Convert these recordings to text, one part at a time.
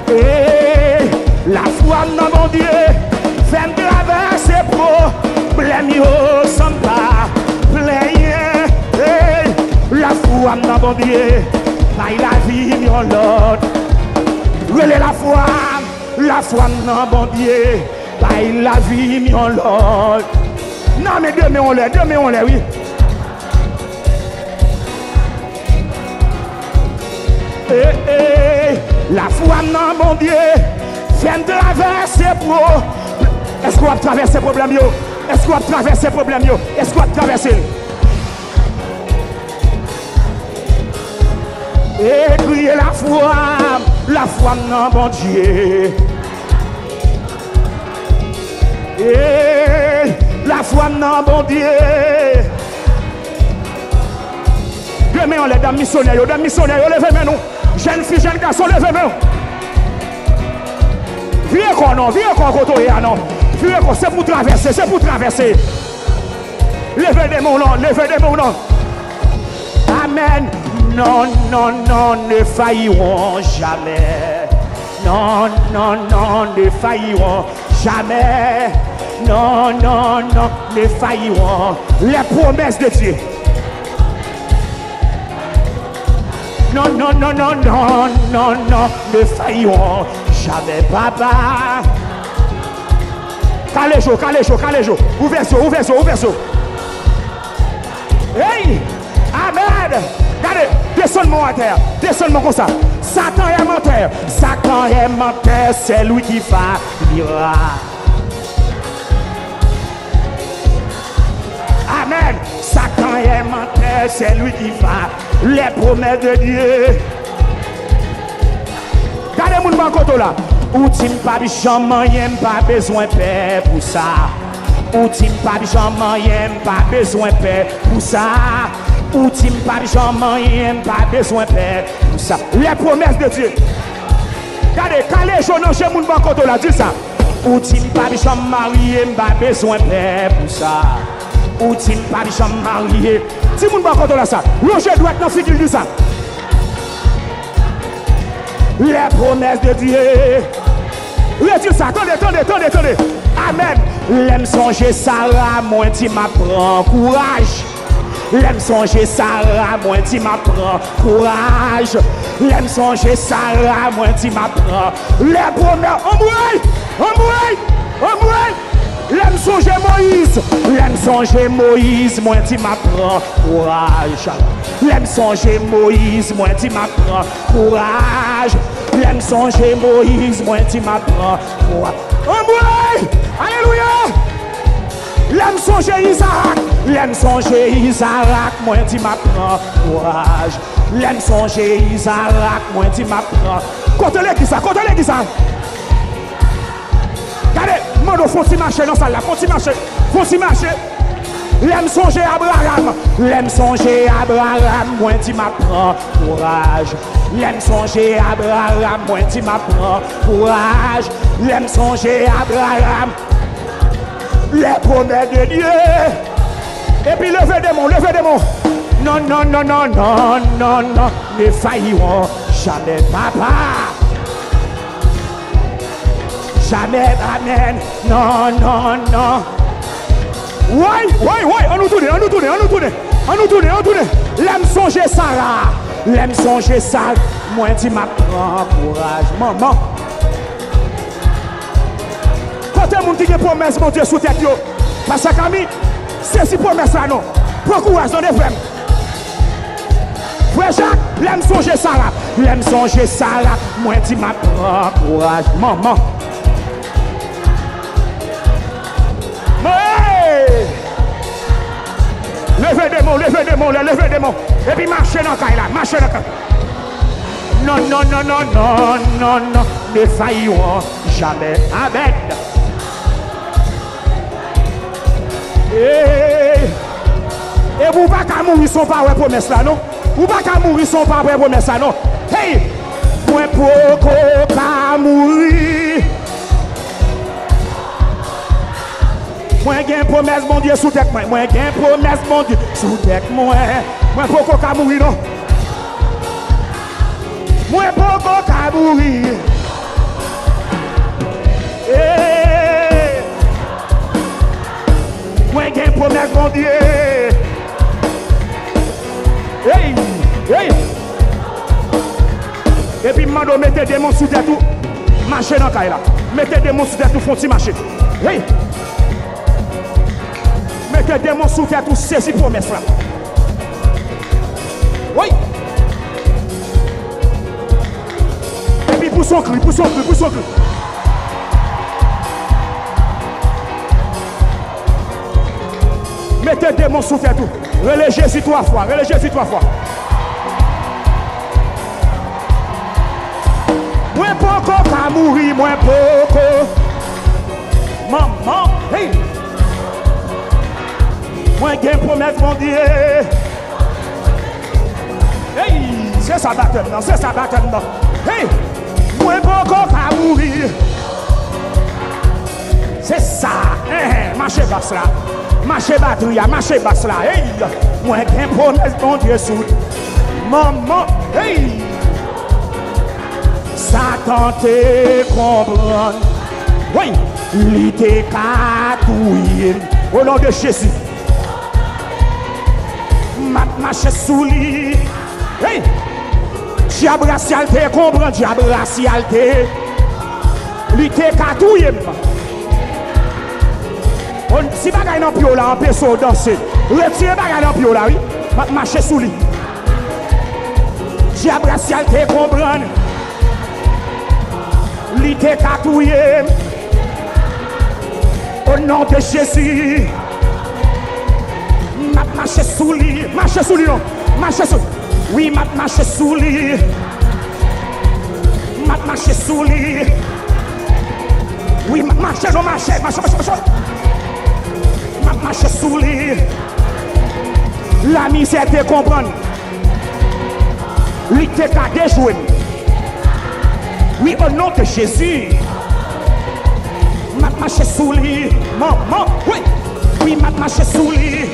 Et la foi dans mon Dieu, fait me traverser problème yo sans pas plaigner. La foi dans mon Dieu, paille la vie en l'autre. Relais la foi dans mon Dieu, paille la vie en l'autre. Non mais demain on l'est, oui. La foi dans mon Dieu, fait me traverser pour. Est-ce qu'on va traverser problème yo? Est-ce qu'on va traverser problème yo? Est-ce qu'on va traverser? Et crier la foi dans mon Dieu. Et la foi dans mon Dieu. Demain on est dans missionnaire, levez-moi nous. Jeune fille, jeune garçon, levez-moi. Viens qu'on non, viens qu'on côtoie non. Viens qu'on c'est pour traverser, Levez des mots non. Amen. Non, ne failliront jamais. Non, ne failliront jamais. Non, ne failliront. Les promesses de Dieu. Non, ne failliront jamais, papa. Calez jour. Ouvrez ça. Hey! Amen! Regardez, descends-moi à terre, comme ça. Satan est menteur, c'est lui qui faillira. Amen! Satan est menteur, c'est lui qui fait les promesses de Dieu. Regardez mon bancoto là. Ou t'im pas bichon, y'aime pas besoin de paix pour ça. Ou t'im pas bichon, y'aime pas besoin de paix pour ça. Ou t'im pas bichon, y'aime pas besoin de paix pour ça. Les promesses de Dieu. Regardez, quand les gens n'ont jamais mon bancoto là, dis ça. Ou t'im pas bichon, y'aime pas besoin de paix pour ça. Ou t'im pas bichon, marié. Si mon bancoto là ça. Roger doit être dans figure de ça. Les promesses de Dieu. Retire ça, attendez. Amen. L'aime songer Sarah, moi tu m'apprends courage. L'aime songer Sarah, moi tu m'apprends courage. L'aime songer Sarah, moi tu m'apprends. Les promesses, on mouille. L'aime songer Moïse, moi tu m'apprends courage. L'aime songer Moïse, moi tu m'apprends courage. L'aime songer Moïse, moi tu m'apprends courage. Oh alléluia. L'aime songer Isaac, moi tu m'apprends courage. L'aime songer Isaac, moi tu m'apprends. Côté-le qui ça. Regardez, mando faut marcher dans ça là, faut marcher. L'aime songer Abraham, moi tu m'apprends courage. L'aime songer Abraham, moi tu m'apprends courage. L'aime songer Abraham, les promesses de Dieu. Et puis levez des mots. Non, ne failliront jamais, papa. Jamais, amen. Non. Ouais. On nous tourne. L'aime songer Sarah. Moi, tu m'apprends courage. Maman. Quand tu as qui a promesse, mon Dieu, sous tête, parce que Camille, c'est si promesse là, non. Prends courage dans les frères. Frère Jacques, l'aime songer Sarah. Moi, tu m'apprends courage. Maman. Levez des mots. Et puis marchez dans la caille là, Non, ne failliront jamais. Amen. Et vous pas qu'à mourir sans pas promesse là, non? Vous pas qu'à mourir sans pas promesse là, non? Hey! Moi pour qu'à mourir. Moi j'ai une promesse mon Dieu sous tête moi. Moi j'ai une promesse mon Dieu sous tête moi. Moi pour qu'à mourir non. Moi pour qu'à mourir. Dieu. Hey, hey. Et puis, mando, mettez des démons sous tout. Marchez dans le caille là. Mettez des démons sous tout, font-ils marcher. Hey. Mettez des démons sous tout, saisi promesse là. Oui. Et puis, pousse son cri, pousse son cri, pousse son cri. Mettez des démons sous tout. Relais Jésus 3 fois, relais Jésus 3 fois. Moins beaucoup qu'à mourir, moins beaucoup. Maman, hey. Moins gain promesse, mon Dieu. Hey, c'est ça baptême, non, c'est ça baptême, non. Hey, moins beaucoup qu'à mourir. C'est ça, marchez basse là. Marchez batterie, marchez basse là. Hey, moins gain promesse, mon Dieu, sous. Maman, hey. Satan te comprend. Oui, il te catouille. Au nom de Jésus. Marche sous lui. Hey, diable racial te comprend. Diable racial te. Il te catouille. Si bagay nan pio là, on peut se danser. Retirez bagay nan pio là, oui. Marche sous lui. Diable racial te comprend. Il te catouille. Au nom de Jésus. Marche sous lui. Marche sous lui, non. Marche sous. Oui, marche sous lui. Marche sous lui. Oui, marche, non, marche. Marche sous lui. La misère te comprend. Il te a déjoué. Oui, au nom de Jésus. Marche sous lui. Maman, oui. Oui, marche sous lui.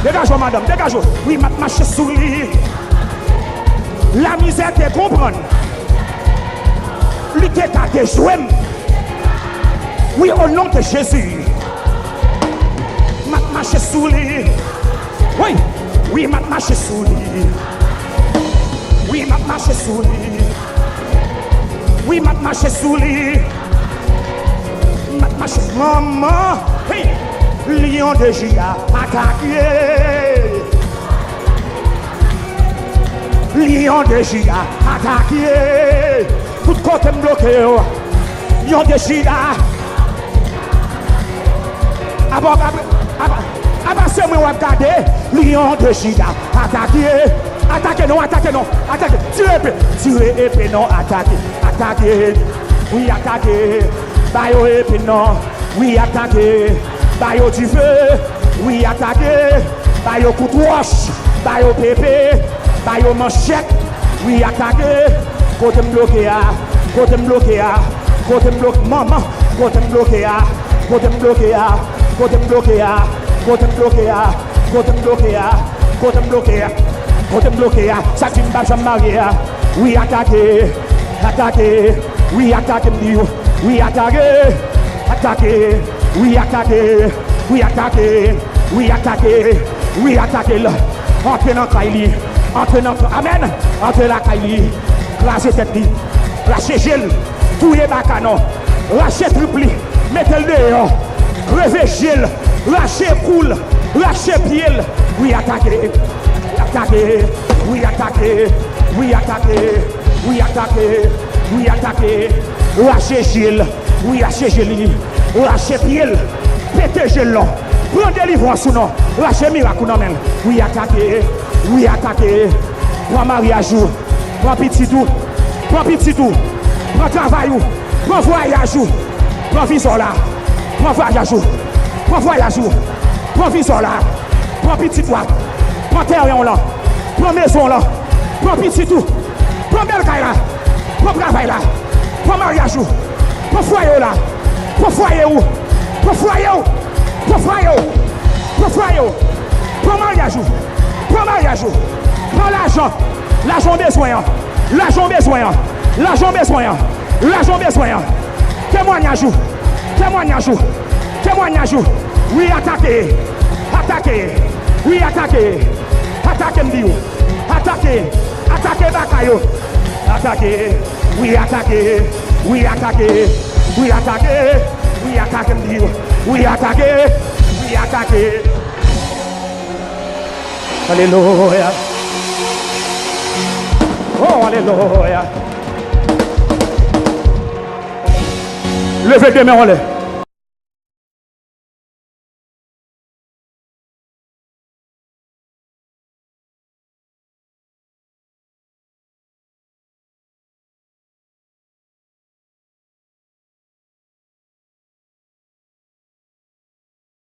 Dégage-moi, madame, dégage-moi. Oui, marche sous lui. La misère te comprend. Il te a déjoué. Oui, au nom de Jésus. Marche sous lui. Oui, oui, marche sous lui. Oui, marche sous lui. Oui, marche sous lui. Marche. Maman, hey, lion de Juda attaqué. Lion de Juda attaqué. Tout côté bloqué. Lion de Juda. Avancez-moi, regardez. Lion de Juda attaqué. Attaquez, non, attaquez, non. Attaquez. Tirez épée, non, attaquez. Attaquez. Oui, attaquez. Bayo épée, non. Oui, attaquez. Bayo du feu. Oui, attaquez. Bayo coup de roche. Bayo pépé. Bayo manchette. Oui, attaquez. Côté bloqué, côté bloqué, côté bloqué. Maman, côté bloqué, côté bloqué, côté bloqué, côté bloqué, côté bloqué, côté bloqué, côté bloqué. Ça tu m'as jamais marié. Oui, attaquez. Attaquez. Oui, attaquez. Oui, attaquez. Attaquez. Oui, attaquez. Oui, attaquez. Oui, attaquez. Oui, attaquez là. Entrez dans Kaili. Entrez dans Amen. Entrez la Kaili. Lâchez tête. Lâchez gel. Touillez bacano. Lâchez tripli. Mettez-le dehors. Revez gel. Lâchez coule. Lâchez pied. Oui, attaquez. Attaquez. Oui, attaquez. Oui, attaquez. Oui, attaquez. Oui, attaquez. Lâchez gel. Oui, lâchez gel. Lâchez pied. Pétez gel là. Prends délivrance ou non. Lâchez miracle ou non même. Oui, attaquez. Oui, attaquez. Prends mariage ou. Prends petit tout. Prends petit tout. Prends travail ou. Prends voyage ou. Prends visor là. Prends voyage ou. Prends voyage ou. Prends visor là. Prends petit toi. Prends terrain là. Prends maison là. Prends petit tout. Prends belle caille là. Prends travail là. Prends mariage ou. Prends foyer là. Prends foyer ou. Prends foyer ou. Prends foyer ou. Prends foyer ou. Prends mariage ou. Prends mariage ou. Prends l'argent. L'argent besoin. L'argent besoin. L'argent besoin. L'argent besoin. Témoignage ou. Témoignage ou. Témoignage ou. Oui, attaquez. Attaquez. Oui, attaquez. Attaquez, m'diou. Attaquez. Attaquez, Bakayo. Attaquez. Oui, attaquez. Oui, attaquez. Oui, attaquez. Oui, attaquez, m'diou. Oui, attaquez. Oui, attaquez. Alléluia. Oh, alléluia. Levez des mains en l'air.